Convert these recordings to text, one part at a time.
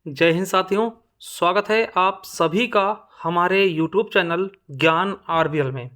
जय हिंद साथियों। स्वागत है आप सभी का हमारे YouTube चैनल ज्ञान आरबीएल में।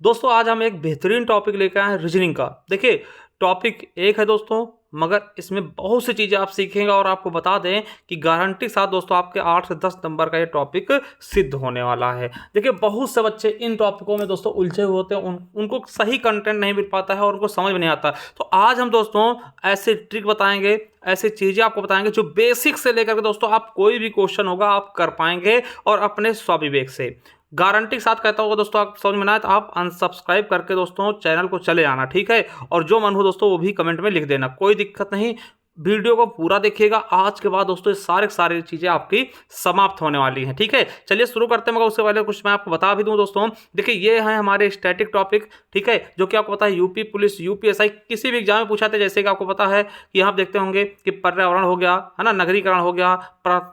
दोस्तों आज हम एक बेहतरीन टॉपिक लेकर आए हैं रीजनिंग का। देखिए टॉपिक एक है दोस्तों, मगर इसमें बहुत सी चीज़ें आप सीखेंगे और आपको बता दें कि गारंटी के साथ दोस्तों आपके 8 से 10 नंबर का ये टॉपिक सिद्ध होने वाला है। देखिए बहुत से बच्चे इन टॉपिकों में दोस्तों उलझे हुए होते हैं, उनको सही कंटेंट नहीं मिल पाता है और उनको समझ में नहीं आता। तो आज हम दोस्तों ऐसे ट्रिक बताएंगे, ऐसी चीज़ें आपको बताएंगे जो बेसिक से लेकर के दोस्तों आप कोई भी क्वेश्चन होगा आप कर पाएंगे और अपने स्वविवेक से। गारंटी के साथ कहता होगा दोस्तों, आप समझ में ना आए तो आप अनसब्सक्राइब करके दोस्तों चैनल को चले आना, ठीक है। और जो मन हो दोस्तों वो भी कमेंट में लिख देना, कोई दिक्कत नहीं। वीडियो को पूरा देखिएगा, आज के बाद दोस्तों ये सारी चीज़ें आपकी समाप्त होने वाली हैं, ठीक है। चलिए शुरू करते हैं, मगर उससे पहले कुछ मैं आपको बता भी दूं दोस्तों। देखिए ये है हमारे स्टैटिक टॉपिक, ठीक है, जो कि आपको पता है यूपी पुलिस यूपीएसआई किसी भी एग्जाम में पूछा था। जैसे कि आपको पता है कि यहाँ देखते होंगे कि पर्यावरण हो गया, है ना, नगरीकरण हो गया,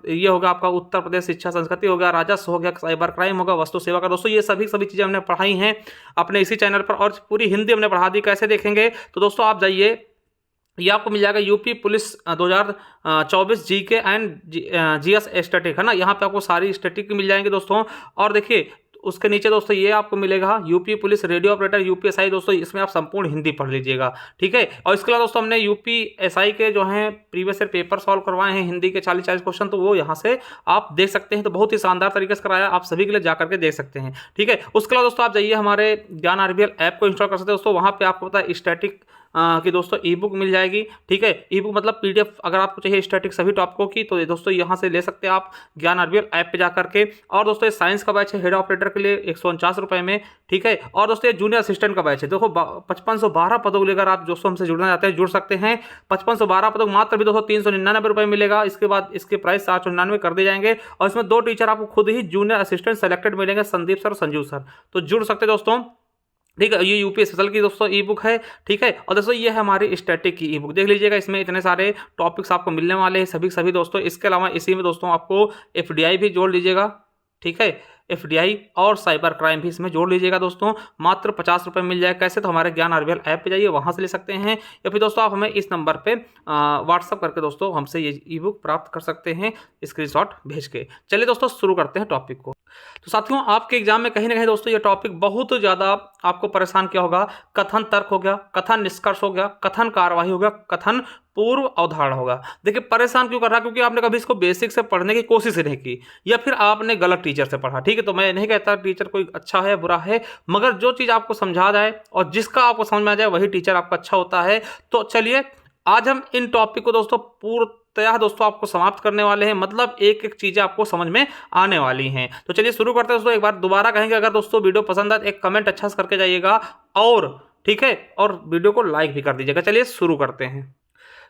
ये होगा आपका उत्तर प्रदेश शिक्षा संस्कृति हो गया, राजस्व हो गया, साइबर क्राइम होगा, वस्तु सेवा का। दोस्तों ये सभी चीज़ें हमने पढ़ाई हैं अपने इसी चैनल पर और पूरी हिंदी हमने पढ़ा दी। कैसे देखेंगे तो दोस्तों आप जाइए, ये आपको मिल जाएगा UP police 2024 GK and GS static, है ना। यहाँ पे आपको सारी स्टैटिक मिल जाएंगे दोस्तों। और देखिए उसके नीचे दोस्तों ये आपको मिलेगा UP police radio operator UPSI. दोस्तों इसमें आप संपूर्ण हिंदी पढ़ लीजिएगा, ठीक है। और इसके अलावा दोस्तों हमने यूपीएसआई के जो हैं प्रीवियस ईयर पेपर सॉल्व करवाए हैं हिंदी के 40 क्वेश्चन, तो वो यहाँ से आप देख सकते हैं। तो बहुत ही शानदार तरीके से कराया, आप सभी के लिए जाकर के देख सकते हैं, ठीक है। उसके अलावा दोस्तों आप जाइए हमारे ज्ञान आरबीएल ऐप को इंस्टॉल कर सकते हैं दोस्तों। वहाँ पे आपको पता है स्टैटिक कि दोस्तों ई बुक मिल जाएगी, ठीक है। ई बुक मतलब पीडीएफ अगर आपको चाहिए स्टैटिक सभी टॉपिकों की, तो दोस्तों यहाँ से ले सकते हैं आप ज्ञान आरबीएल ऐप पे जा करके। और दोस्तों ये साइंस का बैच है हेड ऑपरेटर के लिए 149 रुपये में, ठीक है। और दोस्तों ये जूनियर असिस्टेंट का बैच है। देखो 5512 पदों को लेकर आप दोस्तों हमसे जुड़ना चाहते हैं जुड़ सकते हैं। 5512 पदों मात्र भी दोस्तों 399 रुपये मिलेगा। इसके बाद इसके प्राइस 499 कर दिए जाएंगे। और इसमें 2 टीचर आपको खुद ही जूनियर असिस्टेंट सेलेक्टेड मिलेंगे, संदीप सर और संजीव सर। तो जुड़ सकते हैं दोस्तों, ठीक है। ये यूपी स्पेशल की दोस्तों ई बुक है, ठीक है। और दोस्तों ये है हमारी स्टैटिक की ई बुक, देख लीजिएगा। इसमें इतने सारे टॉपिक्स आपको मिलने वाले हैं सभी दोस्तों। इसके अलावा इसी में दोस्तों आपको एफडीआई भी जोड़ लीजिएगा, ठीक है। एफडीआई और साइबर क्राइम भी इसमें जोड़ लीजिएगा दोस्तों। मात्र 50 रुपये मिल जाए। कैसे? तो हमारे ज्ञान आरबीएल ऐप पे जाइए, वहाँ से ले सकते हैं, या फिर दोस्तों आप हमें इस नंबर पे व्हाट्सअप करके दोस्तों हमसे ये ई बुक प्राप्त कर सकते हैं स्क्रीनशॉट भेज के। चलिए दोस्तों शुरू करते हैं टॉपिक को। तो साथियों आपके एग्जाम में कहीं ना कहीं दोस्तों ये टॉपिक बहुत ज़्यादा आपको परेशान किया होगा। कथन तर्क हो गया, कथन निष्कर्ष हो गया, कथन कार्यवाही हो गया, कथन पूर्व अवधारणा होगा। देखिए परेशान क्यों कर रहा है? क्योंकि आपने कभी इसको बेसिक से पढ़ने की कोशिश नहीं की, या फिर आपने गलत टीचर से पढ़ा, ठीक है। तो मैं नहीं कहता टीचर कोई अच्छा है बुरा है, मगर जो चीज़ आपको समझा जाए और जिसका आपको समझ में आ जाए वही टीचर आपका अच्छा होता है। तो चलिए आज हम इन टॉपिक को दोस्तों पूर्णतया दोस्तों आपको समाप्त करने वाले हैं, मतलब एक एक चीज़ें आपको समझ में आने वाली हैं। तो चलिए शुरू करते हैं दोस्तों। एक बार दोबारा कहेंगे, अगर दोस्तों वीडियो पसंद आए एक कमेंट अच्छा से करके जाइएगा, और ठीक है, और वीडियो को लाइक भी कर दीजिएगा। चलिए शुरू करते हैं।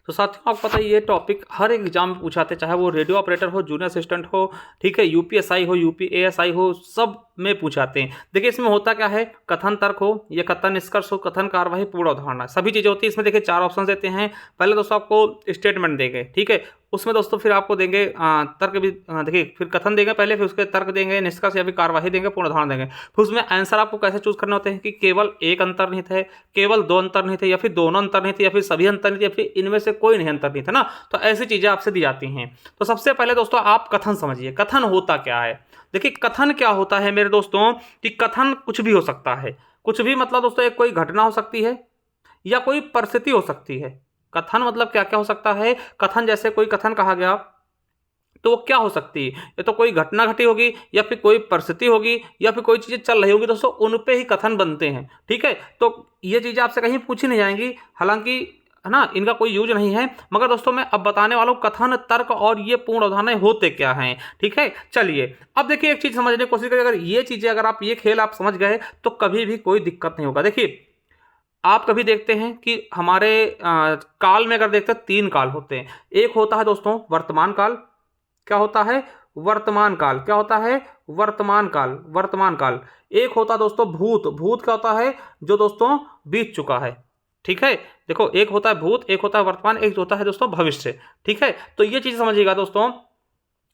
तो साथियों आपको पता है ये टॉपिक हर एक एग्जाम में पूछाते, चाहे वो रेडियो ऑपरेटर हो, जूनियर असिस्टेंट हो, ठीक है, यूपीएसआई हो, यूपीएएसआई हो, सब में पूछाते हैं। देखिए इसमें होता क्या है, कथन तर्क हो या कथन निष्कर्ष हो, कथन कार्यवाही पूर्ण अवधारणा, सभी चीज़ें होती है। इसमें देखिए 4 ऑप्शन देते हैं। पहले दोस्तों आपको स्टेटमेंट देंगे, ठीक है, उसमें दोस्तों फिर आपको देंगे तर्क भी, देखिए फिर कथन देंगे पहले, फिर उसके तर्क देंगे, निष्कर्ष या फिर कार्यवाही देंगे, पूर्ण उदाहरण देंगे। फिर उसमें आंसर आपको कैसे चूज करने होते हैं कि केवल एक अंतर्निहित है, केवल 2 अंतर्निहित है, या फिर दोनों अंतर्निहित, या फिर सभी अंतर्निहित, या फिर इनमें से कोई नहीं अंतर्निहित, है ना। तो ऐसी चीजें आपसे दी जाती हैं। तो सबसे पहले दोस्तों आप कथन समझिए, कथन होता क्या है। देखिए कथन क्या होता है मेरे दोस्तों, कि कथन कुछ भी हो सकता है। कुछ भी मतलब दोस्तों एक कोई घटना हो सकती है या कोई परिस्थिति हो सकती है। कथन मतलब क्या क्या हो सकता है। कथन जैसे कोई कथन कहा गया तो वो क्या हो सकती है, ये तो कोई घटना घटी होगी, या फिर कोई परिस्थिति होगी, या फिर कोई चीज़ें चल रही होगी दोस्तों, उन पे ही कथन बनते हैं, ठीक है। तो ये चीज़ें आपसे कहीं पूछी नहीं जाएंगी, हालांकि है ना, इनका कोई यूज नहीं है, मगर दोस्तों मैं अब बताने वाला हूँ कथन तर्क और ये पूर्ण अवधारणाएं होते क्या हैं, ठीक है। चलिए अब देखिए एक चीज़ समझने की कोशिश करिए। अगर ये चीज़ें, अगर आप ये खेल आप समझ गए तो कभी भी कोई दिक्कत नहीं होगा। देखिए आप कभी देखते हैं कि हमारे काल में अगर देखते हैं 3 काल होते हैं। एक होता है दोस्तों वर्तमान काल। क्या होता है? वर्तमान काल। क्या होता है? वर्तमान काल। वर्तमान काल। एक होता है दोस्तों भूत। भूत क्या होता है? जो दोस्तों बीत चुका है, ठीक है। देखो एक होता है भूत, एक होता है वर्तमान, एक होता है दोस्तों भविष्य, ठीक है। तो ये चीज समझिएगा दोस्तों,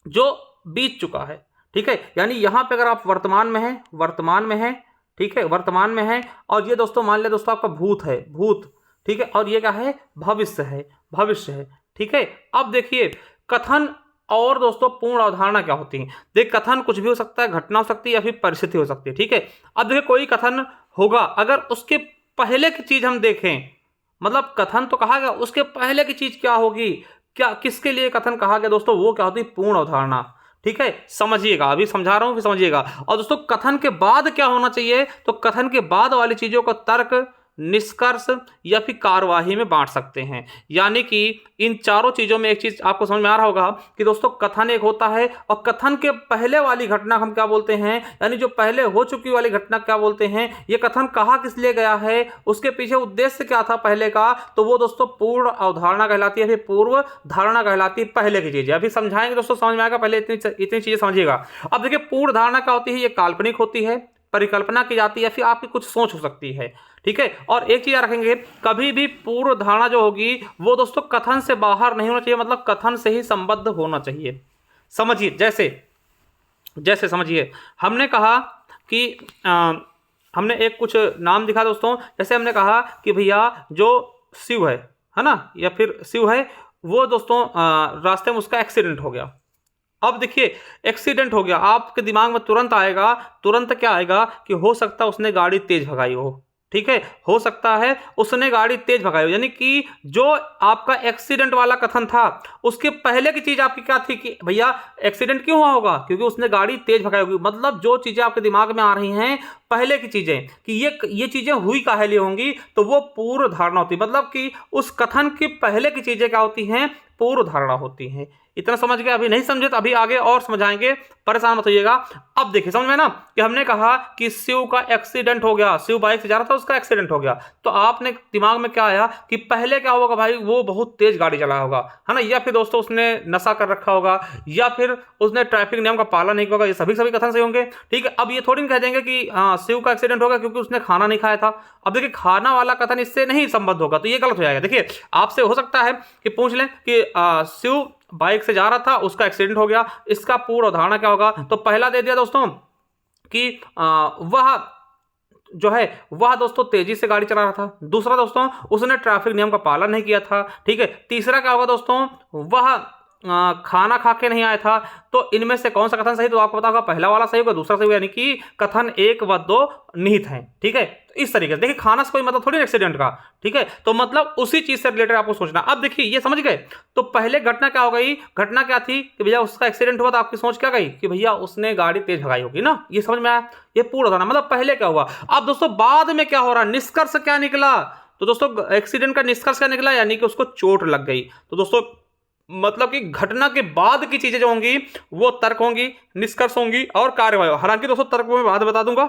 जो बीत चुका है, ठीक है। यानी यहां पे अगर आप वर्तमान में हैं, वर्तमान में हैं, ठीक है, वर्तमान में है, और ये दोस्तों मान लिया दोस्तों आपका भूत है, भूत, ठीक है, और ये क्या है? भविष्य है, भविष्य है, ठीक है। अब देखिए कथन और दोस्तों पूर्ण अवधारणा क्या होती है। देख, कथन कुछ भी हो सकता है, घटना हो सकती है या फिर परिस्थिति हो सकती है, ठीक है। अब देखिए कोई कथन होगा, अगर उसके पहले की चीज हम देखें, मतलब कथन तो कहा गया, उसके पहले की चीज क्या होगी, क्या किसके लिए कथन कहा गया दोस्तों, वो क्या होती है, पूर्ण अवधारणा, ठीक है। समझिएगा, अभी समझा रहा हूं फिर समझिएगा। और दोस्तों कथन के बाद क्या होना चाहिए, तो कथन के बाद वाली चीजों को तर्क, निष्कर्ष या फिर कार्यवाही में बांट सकते हैं। यानी कि इन चारों चीजों में एक चीज आपको समझ में आ रहा होगा कि दोस्तों कथन एक होता है, और कथन के पहले वाली घटना हम क्या बोलते हैं, यानी जो पहले हो चुकी वाली घटना क्या बोलते हैं। ये कथन कहा किस लिए गया है, उसके पीछे उद्देश्य क्या था पहले का, तो वो दोस्तों पूर्ण अवधारणा कहलाती है, फिर पूर्व धारणा कहलाती है, पहले की चीजें। अभी समझाएंगे दोस्तों, समझ में आएगा, पहले इतनी चीजें समझिएगा। अब देखिए पूर्ण धारणा क्या होती है, ये काल्पनिक होती है, परिकल्पना की जाती है या फिर आपकी कुछ सोच हो सकती है, ठीक है। और एक चीज याद रखेंगे, कभी भी पूर्व धारणा जो होगी वो दोस्तों कथन से बाहर नहीं होना चाहिए, मतलब कथन से ही संबद्ध होना चाहिए। समझिए, जैसे जैसे समझिए, हमने कहा कि हमने एक कुछ नाम दिखा दोस्तों, जैसे हमने कहा कि भैया जो शिव है ना, या फिर शिव है, वो दोस्तों रास्ते में उसका एक्सीडेंट हो गया। अब देखिए एक्सीडेंट हो गया, आपके दिमाग में तुरंत आएगा, तुरंत क्या आएगा कि हो सकता है उसने गाड़ी तेज भगाई हो, ठीक है, हो सकता है उसने गाड़ी तेज भगाई हो। यानी कि जो आपका एक्सीडेंट वाला कथन था, उसके पहले की चीज आपकी क्या थी कि भैया एक्सीडेंट क्यों हुआ होगा, क्योंकि उसने गाड़ी तेज भगाई होगी। मतलब जो चीजें आपके दिमाग में आ रही हैं पहले की चीजें कि ये चीजें हुई काहे लिए होंगी, तो वो पूर्व धारणा होती है। मतलब कि उस कथन की पहले की चीजें क्या होती हैं, पूर्व धारणा होती हैं। इतना समझ गए, अभी नहीं समझे तो अभी आगे और समझाएंगे, परेशान मत होइएगा। अब देखिए समझ में ना कि हमने कहा कि शिव का एक्सीडेंट हो गया, शिव बाइक से जा रहा था, उसका एक्सीडेंट हो गया, तो आपने दिमाग में क्या आया कि पहले क्या होगा भाई, वो बहुत तेज गाड़ी चलाया होगा, है ना, या फिर दोस्तों उसने नशा कर रखा होगा, या फिर उसने ट्रैफिक नियम का पालन नहीं किया होगा। ये सभी कथन सही होंगे, ठीक है। अब ये थोड़ी नहीं कह देंगे कि हाँ शिव का एक्सीडेंट होगा क्योंकि उसने खाना नहीं खाया था। अब देखिए खाना वाला कथन इससे नहीं संबद्ध होगा, तो ये गलत हो जाएगा। देखिए आपसे हो सकता है कि पूछ लें कि शिव बाइक से जा रहा था, उसका एक्सीडेंट हो गया, इसका पूर्ण उदाहरण क्या होगा, तो पहला दे दिया दोस्तों कि वह जो है वह दोस्तों तेजी से गाड़ी चला रहा था। दूसरा दोस्तों उसने ट्रैफिक नियम का पालन नहीं किया था, ठीक है। तीसरा क्या होगा दोस्तों, वह खाना खा के नहीं आया था। तो इनमें से कौन सा कथन सही, तो आपको पता होगा पहला वाला सही होगा, दूसरा सही होगा, यानी कि कथन 1 व 2 निहित हैं, ठीक है। तो इस तरीके से देखिए खाना से कोई मतलब थोड़ी एक्सीडेंट का, ठीक है, तो मतलब उसी चीज से रिलेटेड आपको सोचना। अब देखिए ये समझ गए, तो पहले घटना क्या हो गई, घटना क्या थी कि भैया उसका एक्सीडेंट हुआ, तो आपकी सोच क्या गई कि भैया उसने गाड़ी तेज भगाई होगी ना, ये समझ में आया, ये पूर्ण था ना, मतलब पहले क्या हुआ। अब दोस्तों बाद में क्या हो रहा, निष्कर्ष क्या निकला, तो दोस्तों एक्सीडेंट का निष्कर्ष क्या निकला, यानी कि उसको चोट लग गई। तो दोस्तों मतलब कि घटना के बाद की चीजें जो होंगी वो तर्क होंगी, निष्कर्ष होंगी और कार्यवाही। हालांकि दोस्तों तर्क में बाद बता दूंगा,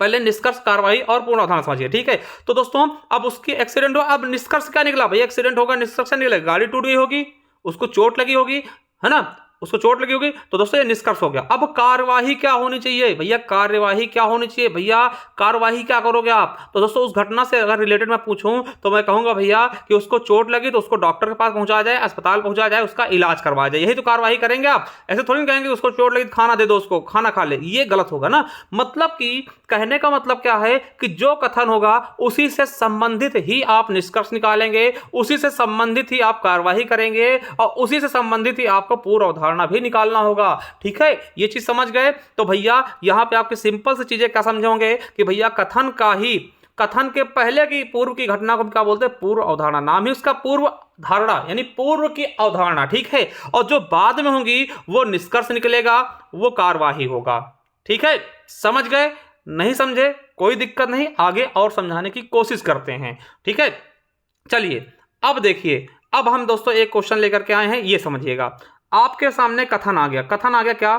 पहले निष्कर्ष, कार्यवाही और पूर्ण अवधारणा समझिए, ठीक है। तो दोस्तों अब उसकी एक्सीडेंट हुआ, अब निष्कर्ष क्या निकला, भाई एक्सीडेंट होगा, निष्कर्ष क्या निकला, गाड़ी टूट गई होगी, उसको चोट लगी होगी, है ना, उसको चोट लगी होगी, तो दोस्तों ये निष्कर्ष हो गया। अब कार्यवाही क्या होनी चाहिए भैया, कार्यवाही क्या होनी चाहिए भैया, कार्यवाही क्या करोगे आप, तो दोस्तों उस घटना से अगर रिलेटेड मैं पूछूं तो मैं कहूंगा भैया कि उसको चोट लगी तो उसको डॉक्टर के पास पहुंचाया जाए, अस्पताल पहुंचाया जाए, उसका इलाज करवाया जाए, यही तो कार्यवाही करेंगे आप। ऐसे थोड़ी कहेंगे उसको चोट लगी खाना दे दो, उसको खाना खा ले, ये गलत होगा ना। मतलब कि कहने का मतलब क्या है कि जो कथन होगा उसी से संबंधित ही आप निष्कर्ष निकालेंगे, उसी से संबंधित ही आप कार्यवाही करेंगे, और उसी से संबंधित ही आपको पूर्व अवधारणा भी निकालना होगा, ठीक है। ये चीज समझ गए, तो भैया यहां पे आपकी सिंपल सी चीजें क्या समझोगे कि भैया कथन का ही, कथन के पहले की पूर्व की घटना को क्या बोलते हैं, पूर्व अवधारणा, नाम ही उसका पूर्व धारणा, यानी पूर्व की अवधारणा, ठीक है। और जो बाद में होंगी वो निष्कर्ष निकलेगा, वो कार्यवाही होगा, ठीक है। समझ गए, नहीं समझे कोई दिक्कत नहीं, आगे और समझाने की कोशिश करते हैं, ठीक है। चलिए अब देखिए, अब हम दोस्तों एक क्वेश्चन लेकर के आए हैं, ये समझिएगा। आपके सामने कथन आ गया, कथन आ गया क्या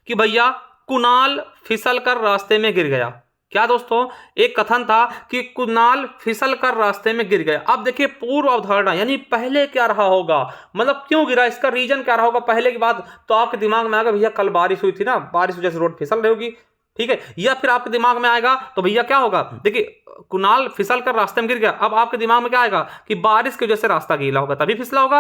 कि भैया कुणाल फिसल कर रास्ते में गिर गया। क्या दोस्तों, एक कथन था कि कुणाल फिसल कर रास्ते में गिर गया। अब देखिए पूर्व अवधारणा, यानी पहले क्या रहा होगा, मतलब क्यों गिरा, इसका रीजन क्या रहा होगा पहले की बात, तो आपके दिमाग में आएगा भैया कल बारिश हुई थी ना, बारिश वजह से रोड फिसल रही होगी, ठीक है। या फिर आपके दिमाग में आएगा तो भैया क्या होगा, देखिए कुणाल फिसल कर रास्ते में गिर गया, अब आपके दिमाग में क्या आएगा कि बारिश की वजह से रास्ता गीला होगा तभी फिसला होगा,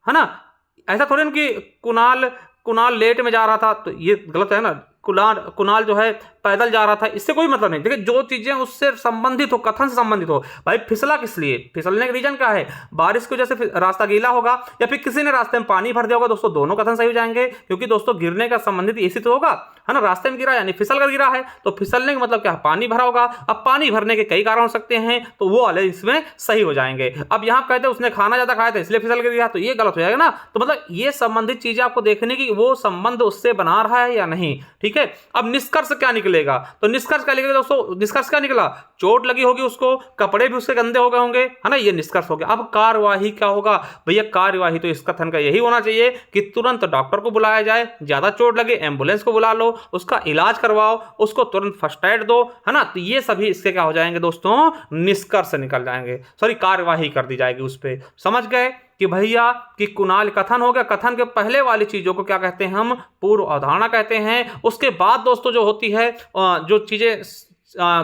है ना। ऐसा थोड़ी ना कि कुणाल लेट में जा रहा था, तो ये गलत है ना, कुणाल जो है पैदल जा रहा था, इससे कोई मतलब नहीं। देखिए जो चीजें उससे संबंधित हो, कथन से संबंधित हो, भाई फिसला किस लिए, फिसलने का रीजन क्या है, बारिश की वजह से रास्ता गीला होगा या फिर किसी ने रास्ते में पानी भर दिया होगा, दोस्तों दोनों कथन सही हो जाएंगे, क्योंकि दोस्तों गिरने का संबंधित इसी तो होगा, है ना। रास्ते में गिरा यानी फिसल कर गिरा है, तो फिसलने का मतलब क्या है, पानी भरा होगा। अब पानी भरने के कई कारण हो सकते हैं, तो वो वाले इसमें सही हो जाएंगे। अब यहां कहते हैं उसने खाना ज्यादा खाया था इसलिए फिसल कर गिरा, तो ये गलत हो जाएगा ना। तो मतलब ये संबंधित चीजें आपको देखने की वो संबंध उससे बना रहा है या नहीं, ठीक है। अब निष्कर्ष क्या निकलेगा, तो निष्कर्ष क्या निकलेगा दोस्तों, निष्कर्ष क्या निकला, चोट लगी होगी उसको, कपड़े भी उसके गंदे हो गए होंगे, है ना, ये निष्कर्ष हो गया। अब कार्यवाही क्या होगा, भैया कार्यवाही तो इस कथन का यही होना चाहिए कि तुरंत डॉक्टर को बुलाया जाए, ज्यादा चोट लगे एम्बुलेंस को बुला लो, उसका इलाज करवाओ, उसको तुरंत फर्स्ट एड दो, है ना। तो ये सभी इसके क्या हो जाएंगे दोस्तों, निष्कर्ष निकल जाएंगे, सॉरी कार्यवाही कर दी जाएगी उस पर। समझ गए कि भैया कि कुणाल कथन हो गया, कथन के पहले वाली चीजों को क्या कहते हैं हम, पूर्व अवधारणा कहते हैं। उसके बाद दोस्तों जो होती है, जो चीजें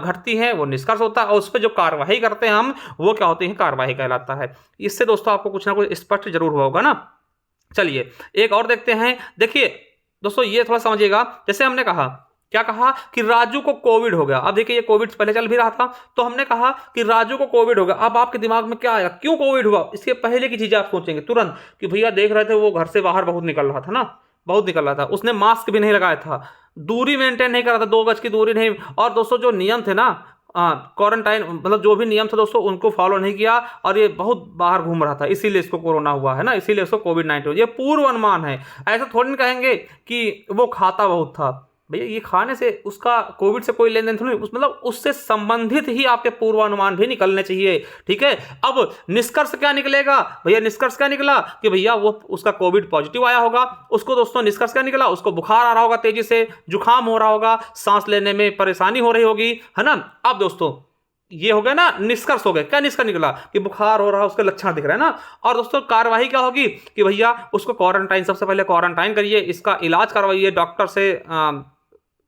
घटती हैं वो निष्कर्ष होता है, और उस पर जो कार्यवाही करते हैं हम वो क्या होती है, कार्यवाही कहलाता है। इससे दोस्तों आपको कुछ ना कुछ स्पष्ट जरूर होगा ना। चलिए एक और देखते हैं। देखिए दोस्तों ये थोड़ा समझिएगा, जैसे हमने कहा, क्या कहा कि राजू को कोविड हो गया। अब देखिए ये कोविड पहले चल भी रहा था, तो हमने कहा कि राजू को कोविड हो गया। अब आपके दिमाग में क्या आएगा, क्यों कोविड हुआ, इसके पहले की चीजें आप सोचेंगे तुरंत कि भैया देख रहे थे वो घर से बाहर बहुत निकल रहा था ना, बहुत निकल रहा था, उसने मास्क भी नहीं लगाया था, दूरी मेंटेन नहीं कर रहा था, 2 गज की दूरी नहीं, और दोस्तों जो नियम थे ना क्वारंटाइन, मतलब जो भी नियम थे दोस्तों उनको फॉलो नहीं किया, और ये बहुत बाहर घूम रहा था, इसीलिए इसको कोरोना हुआ, है ना, इसीलिए इसको कोविड-19। ये पूर्व अनुमान है, ऐसा थोड़ी नहीं कहेंगे कि वो खाता बहुत था। भैया ये खाने से उसका कोविड से कोई लेन देन थोड़ी, मतलब उससे संबंधित ही आपके पूर्वानुमान भी निकलने चाहिए, ठीक है। अब निष्कर्ष क्या निकलेगा, भैया निष्कर्ष क्या निकला कि भैया वो उसका कोविड पॉजिटिव आया होगा, उसको दोस्तों निष्कर्ष क्या निकला, उसको बुखार आ रहा होगा, तेजी से जुकाम हो रहा होगा, सांस लेने में परेशानी हो रही होगी, है ना। अब दोस्तों ये हो गया ना, निष्कर्ष हो गया। क्या निष्कर्ष निकला कि बुखार हो रहा है, उसके लक्षण दिख रहे हैं ना। और दोस्तों कार्यवाही क्या होगी कि भैया उसको क्वारंटाइन, सबसे पहले क्वारंटाइन करिए, इसका इलाज करवाइए, डॉक्टर से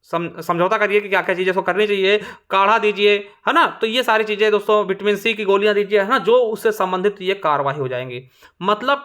समझौता करिए कि क्या क्या चीज़ें उसको करनी चाहिए, काढ़ा दीजिए, है ना। तो ये सारी चीज़ें दोस्तों, विटामिन सी की गोलियां दीजिए, है ना, जो उससे संबंधित ये कार्रवाई हो जाएंगी। मतलब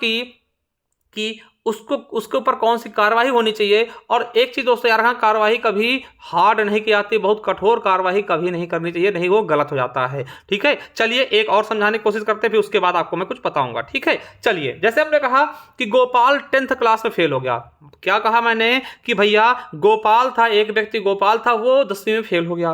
कि उसको उसके ऊपर कौन सी कार्रवाई होनी चाहिए। और एक चीज़ दोस्तों यार, हाँ कार्रवाई कभी हार्ड नहीं की जाती, बहुत कठोर कार्रवाई कभी नहीं करनी चाहिए, नहीं वो गलत हो जाता है, ठीक है। चलिए एक और समझाने की कोशिश करते हैं, फिर उसके बाद आपको मैं कुछ बताऊंगा, ठीक है। चलिए जैसे हमने कहा कि गोपाल 10th क्लास में फेल हो गया। क्या कहा मैंने कि भैया गोपाल था, एक व्यक्ति गोपाल था, वो 10वीं में फेल हो गया,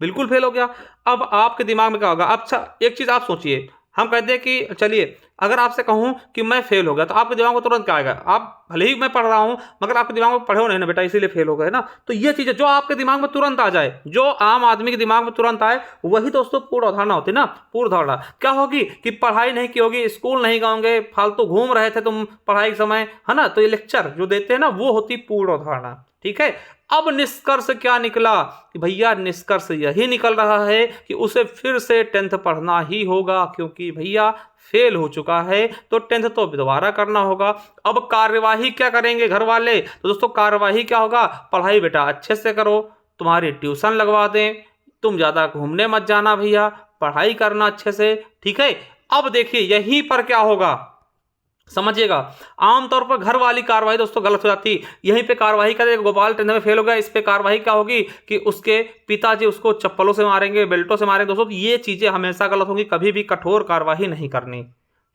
बिल्कुल फेल हो गया। अब आपके दिमाग में क्या होगा, अच्छा एक चीज़ आप सोचिए, हम कहते हैं कि चलिए अगर आपसे कहूं कि मैं फेल हो गया, तो आपके दिमाग में तुरंत क्या आएगा, आप भले ही मैं पढ़ रहा हूं मगर आपके दिमाग में पढ़े हो नहीं ना बेटा, इसीलिए फेल हो गए ना। तो ये चीज़ें जो आपके दिमाग में तुरंत आ जाए, जो आम आदमी के दिमाग में तुरंत आए, वही दोस्तों पूर्व अवधारणा होती है ना। पूर्व अवधारणा क्या होगी कि पढ़ाई नहीं की होगी, स्कूल नहीं गए, फालतू घूम रहे थे तुम पढ़ाई के समय, है ना, तो ये लेक्चर जो देते हैं ना वो होती पूर्व अवधारणा, ठीक है। अब निष्कर्ष क्या निकला कि भैया निष्कर्ष यही निकल रहा है कि उसे फिर से 10th पढ़ना ही होगा, क्योंकि भैया फेल हो चुका है, तो 10th तो दोबारा करना होगा। अब कार्यवाही क्या करेंगे घर वाले, तो दोस्तों कार्यवाही क्या होगा, पढ़ाई बेटा अच्छे से करो, तुम्हारी ट्यूशन लगवा दें, तुम ज़्यादा घूमने मत जाना भैया, पढ़ाई करना अच्छे से, ठीक है। अब देखिए यहीं पर क्या होगा समझिएगा, आमतौर पर घर वाली कार्रवाई दोस्तों गलत हो जाती, यहीं पे कार्रवाई करेगा, गोपाल 10th में फेल हो गया, इस पे कार्रवाई क्या होगी कि उसके पिताजी उसको चप्पलों से मारेंगे, बेल्टों से मारेंगे। दोस्तों ये चीजें हमेशा गलत होंगी, कभी भी कठोर कार्रवाई नहीं करनी,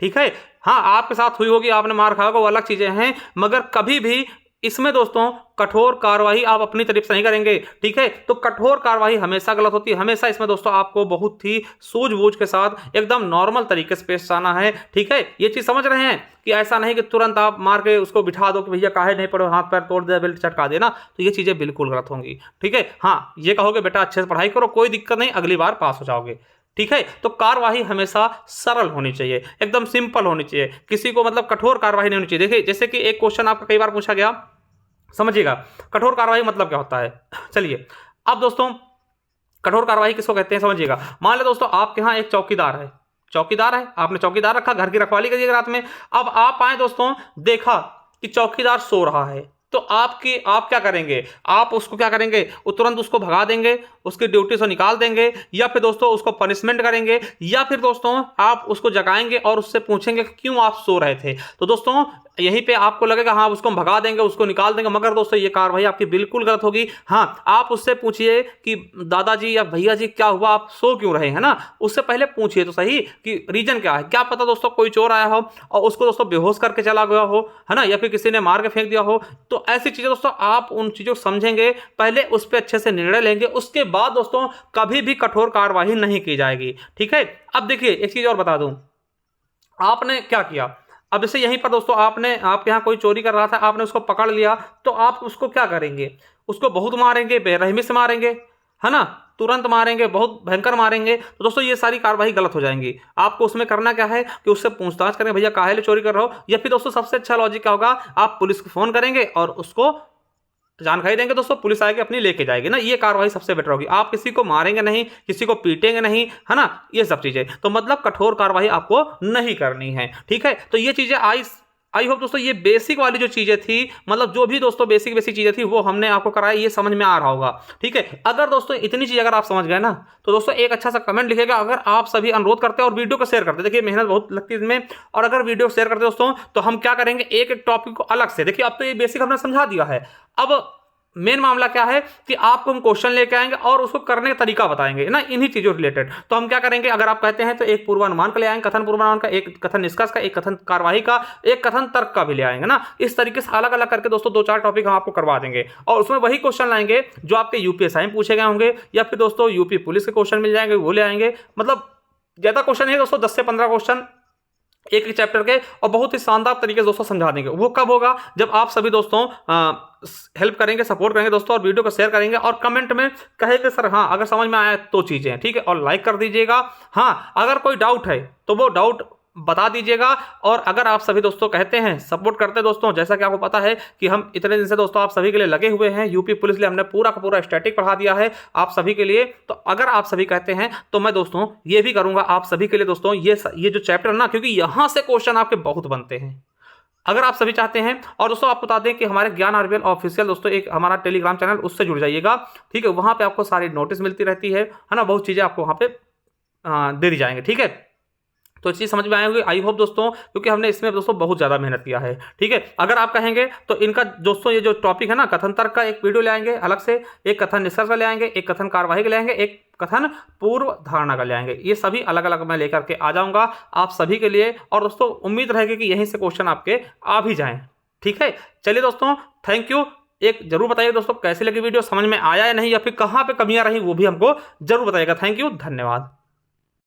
ठीक है। हाँ आपके साथ हुई होगी, आपने मार खाया होगा, वो अलग चीजें हैं, मगर कभी भी इसमें दोस्तों कठोर कार्रवाई आप अपनी तरफ से नहीं करेंगे, ठीक है। तो कठोर कार्रवाई हमेशा गलत होती है, हमेशा इसमें दोस्तों आपको बहुत ही सूझबूझ के साथ एकदम नॉर्मल तरीके से पेश आना है, ठीक है। ये चीज समझ रहे हैं कि ऐसा नहीं कि तुरंत आप मार के उसको बिठा दो कि भैया काहे नहीं पढ़ो, हाथ पैर तोड़ दे, बेल्ट चटका देना, तो ये चीजें बिल्कुल गलत होंगी, ठीक है। हाँ ये कहोगे बेटा अच्छे से पढ़ाई करो, कोई दिक्कत नहीं, अगली बार पास हो जाओगे, ठीक है। तो कार्यवाही हमेशा सरल होनी चाहिए, एकदम सिंपल होनी चाहिए, किसी को मतलब कठोर कार्यवाही नहीं होनी चाहिए। देखिए जैसे कि एक क्वेश्चन आपका कई बार पूछा गया, समझिएगा कठोर कार्रवाई मतलब क्या होता है। चलिए अब दोस्तों कठोर कार्रवाई किसको कहते हैं समझिएगा। मान लो दोस्तों आपके यहाँ एक चौकीदार है, आपने चौकीदार रखा, घर की रखवाली करिएगा रात में। अब आप आए दोस्तों, देखा कि चौकीदार सो रहा है, तो आप क्या करेंगे, आप उसको क्या करेंगे, तुरंत उसको भगा देंगे, उसकी ड्यूटी से निकाल देंगे, या फिर दोस्तों उसको पनिशमेंट करेंगे, या फिर दोस्तों आप उसको जगाएंगे और उससे पूछेंगे क्यों आप सो रहे थे। तो दोस्तों यहीं पे आपको लगेगा हाँ उसको हम भगा देंगे, उसको निकाल देंगे, मगर दोस्तों ये कार्रवाई आपकी बिल्कुल गलत होगी। हाँ, आप उससे पूछिए कि दादाजी या भैया जी क्या हुआ, आप सो क्यों रहे हैं ना, उससे पहले पूछिए तो सही कि रीजन क्या है। क्या पता दोस्तों कोई चोर आया हो और उसको दोस्तों बेहोश करके चला गया हो, है ना, या फिर किसी ने मार के फेंक दिया हो। तो ऐसी चीजें दोस्तों आप उन चीजों को समझेंगे, पहले उस पर अच्छे से निर्णय लेंगे, उसके बाद दोस्तों कभी भी कठोर कार्रवाई नहीं की जाएगी। ठीक है। अब देखिए एक चीज और बता दूं, आपने क्या किया, अब जैसे यहीं पर दोस्तों आपने, आपके यहाँ कोई चोरी कर रहा था, आपने उसको पकड़ लिया, तो आप उसको क्या करेंगे, उसको बहुत मारेंगे, बेरहमी से मारेंगे, है ना, तुरंत मारेंगे, बहुत भयंकर मारेंगे, तो दोस्तों ये सारी कार्रवाई गलत हो जाएंगी। आपको उसमें करना क्या है कि उससे पूछताछ करें, भैया काहे लिए चोरी कर रहे हो, या फिर दोस्तों सबसे अच्छा लॉजिक क्या होगा, आप पुलिस को फोन करेंगे और उसको जानकारी देंगे, दोस्तों पुलिस आएगी अपनी लेके जाएगी ना, ये कार्रवाई सबसे बेटर होगी। आप किसी को मारेंगे नहीं, किसी को पीटेंगे नहीं, है ना, ये सब चीजें, तो मतलब कठोर कार्रवाई आपको नहीं करनी है। ठीक है। तो ये चीजें आई होप दोस्तों ये बेसिक वाली जो चीजें थी, मतलब जो भी दोस्तों बेसिक बेसिक चीजें थी वो हमने आपको कराई, ये समझ में आ रहा होगा। ठीक है। अगर दोस्तों इतनी चीज अगर आप समझ गए ना, तो दोस्तों एक अच्छा सा कमेंट लिखेगा। अगर आप सभी अनुरोध करते हैं और वीडियो को शेयर करते, देखिए मेहनत बहुत लगती है इसमें, और अगर वीडियो शेयर करते दोस्तों, तो हम क्या करेंगे, एक एक टॉपिक को अलग से, देखिए अब तो ये बेसिक हमने समझा दिया है, अब मेन मामला क्या है कि आपको हम क्वेश्चन लेके आएंगे और उसको करने का तरीका बताएंगे ना, इन्हीं चीजों रिलेटेड। तो हम क्या करेंगे, अगर आप कहते हैं तो एक पूर्वानुमान का ले आएंगे, कथन पूर्वानुमान का, एक कथन निष्कर्ष का, एक कथन कार्यवाही का, एक कथन तर्क का भी ले आएंगे ना। इस तरीके से अलग अलग करके दोस्तों 2-4 टॉपिक हम आपको करवा देंगे, और उसमें वही क्वेश्चन लाएंगे जो आपके यूपीएसआई में पूछे गए होंगे, या फिर दोस्तों यूपी पुलिस के क्वेश्चन मिल जाएंगे, वो ले आएंगे। मतलब ज्यादा क्वेश्चन है दोस्तों, 10 से 15 क्वेश्चन एक एक चैप्टर के, और बहुत ही शानदार तरीके से दोस्तों समझा देंगे। वो कब होगा, जब आप सभी दोस्तों हेल्प करेंगे, सपोर्ट करेंगे दोस्तों, और वीडियो को शेयर करेंगे, और कमेंट में कहेंगे सर हाँ अगर समझ में आया तो चीजें, ठीक है, और लाइक कर दीजिएगा। हाँ, अगर कोई डाउट है तो वो डाउट बता दीजिएगा। और अगर आप सभी दोस्तों कहते हैं, सपोर्ट करते हैं दोस्तों, जैसा कि आपको पता है कि हम इतने दिन से दोस्तों आप सभी के लिए लगे हुए हैं, यूपी पुलिस के लिए हमने पूरा का पूरा स्टैटिक पढ़ा दिया है आप सभी के लिए। तो अगर आप सभी कहते हैं तो मैं दोस्तों ये भी करूंगा आप सभी के लिए दोस्तों, ये जो चैप्टर ना, क्योंकि यहां से क्वेश्चन आपके बहुत बनते हैं, अगर आप सभी चाहते हैं। और दोस्तों आपको बता दें कि हमारे ज्ञान आरबीएल ऑफिशियल दोस्तों एक हमारा टेलीग्राम चैनल, उससे जुड़ जाइएगा। ठीक है। वहां पे आपको सारी नोटिस मिलती रहती है ना, बहुत चीजें आपको वहां पे दे दी जाएंगे। ठीक है। तो चीज़ समझ में आए होगी आई होप दोस्तों, क्योंकि हमने इसमें दोस्तों बहुत ज़्यादा मेहनत किया है। ठीक है। अगर आप कहेंगे तो इनका दोस्तों ये जो टॉपिक है ना, कथन तर्क का एक वीडियो ले आएंगे अलग से, एक कथन निष्कर्ष का ले आएंगे, एक कथन कार्यवाही का ले आएंगे, एक कथन पूर्व धारणा का ले आएंगे। ये सभी अलग अलग मैं लेकर के आ जाऊंगा आप सभी के लिए, और दोस्तों उम्मीद रहेगी कि यहीं से क्वेश्चन आपके आ भी जाएं। ठीक है। चलिए दोस्तों, थैंक यू। एक जरूर बताइए दोस्तों कैसी लगी वीडियो, समझ में आया या नहीं, या फिर कहाँ पे कमियां रही वो भी हमको जरूर बताइएगा। थैंक यू, धन्यवाद।